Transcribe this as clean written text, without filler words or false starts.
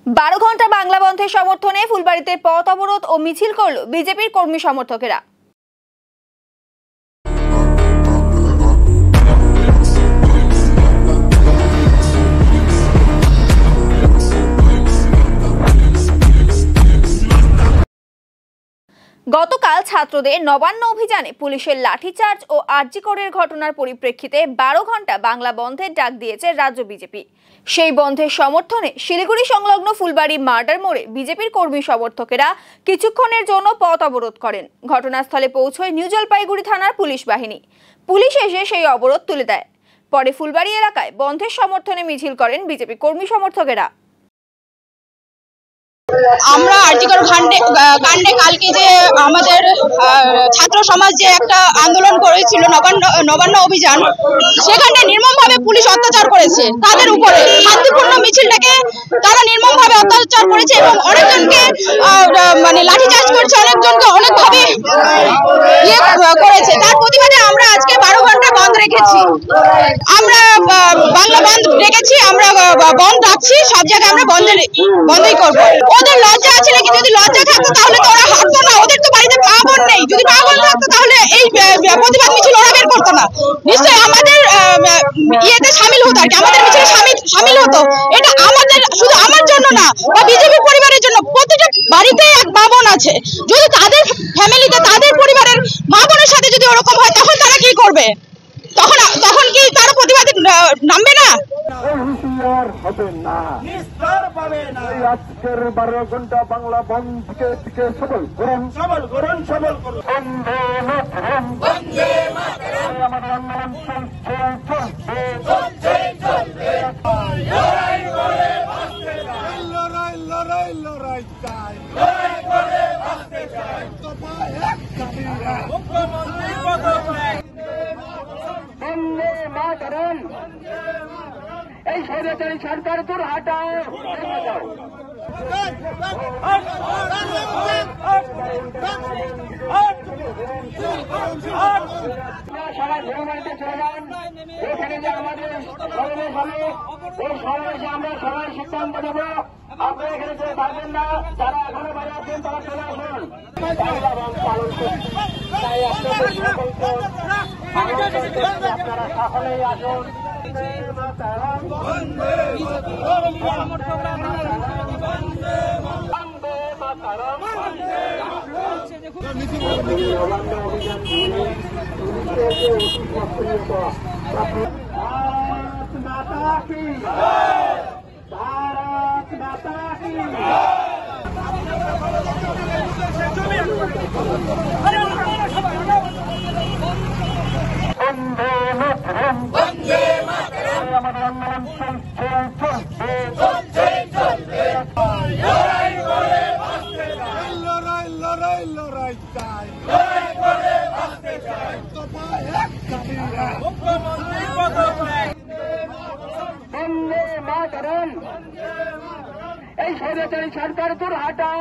12 ঘন্টা বাংলা বন্ধের সমর্থনে ফুলবাড়ীতে পথ অবরোধ ও মিছিল করল বিজেপির কর্মী সমর্থকেরা। গতকাল ছাত্রদের নবান্ন অভিযানে পুলিশের লাঠিচার্জ ও আরজি করের ঘটনার পরিপ্রেক্ষিতে 12 ঘন্টা বাংলা বন্ধের ডাক দিয়েছে রাজ্য বিজেপি। সেই বন্ধের সমর্থনে শিলিগুড়ি সংলগ্ন ফুলবাড়ি মার্ডার মোড়ে বিজেপির কর্মী সমর্থকেরা কিছুক্ষণের জন্য পথ অবরোধ করেন। ঘটনাস্থলে পৌঁছয় নিউ জলপাইগুড়ি থানার পুলিশ বাহিনী। পুলিশ এসে সেই অবরোধ তুলে দেয়। পরে ফুলবাড়ি এলাকায় বন্ধের সমর্থনে মিছিল করেন বিজেপি কর্মী সমর্থকেরা। আমরা আরজিকর কাণ্ডে কালকে যে আমাদের ছাত্র সমাজ যে একটা আন্দোলন করেছিল নবান্ন অভিযান, সেখানে নির্মমভাবে পুলিশ অত্যাচার করেছে তাদের উপরে। শান্তিপূর্ণ মিছিলটাকে তারা নির্মমভাবে অত্যাচার করেছে এবং অনেকজনকে লাঠিচার্জ করেছে, অনেকজনকে অনেকভাবে করেছে। তার প্রতিবাদে আমরা আজকে 12 ঘন্টা বন্ধ রেখেছি। আমরা বাংলা বন্ধ রেখেছি, আমরা বন্ধ রাখছি, সব জায়গায় আমরা বন্ধই করবো। ওদের লজ্জা আছে নাকি? যদি লজ্জা থাকতো তাহলে তো ওরা হাঁটতো না। ওদের তো বাড়িতে পা বোন নেই। যদি পা বোন থাকতো তাহলে এই প্রতিবাদ মিছিল ওরা বের করতো না। নিশ্চয়ই আমাদের ইয়েতে সামিল হতো, আর কি আমাদের মিছিলে সামিল হতো। এটা আমাদের, শুধু আমার জন্য না, বা বিজেপি পরিবারের জন্য। প্রতিটা বাড়িতে এক মা বোন আছে। যদি তাদের ফ্যামিলিতে, তাদের পরিবারের মা বোনের সাথে যদি ওরকম হয়, তখন তারা কি করবে? তখন কি তারা প্রতিবাদে নামবে না? হবে না, আজকের 12 ঘন্টা বাংলা বন্ধকে সফল করুন, সফল করুন, সফল করুন। আমার আন্দোলন লড়াই লড়াই চাই, এই স্বৈরাচারী সরকার দূর হাটাও। সবাই ঘুরে চলে যান। এখানে যে আমাদের সমাবেশ হবে, এই সমাবেশে আমরা সবাই সিদ্ধান্ত দেব। আপনারা এখানে চলে থাকবেন না, যারা এখনো বাইরে আছেন তারা চলে আসুন। পালন করুন, তাই আপনাদের সকলকে আপনারা সকলেই আসুন। আমার আন্দোলন লড়াই লড়াই চাই, এই স্বৈরাচারী সরকার দূর হাটাও।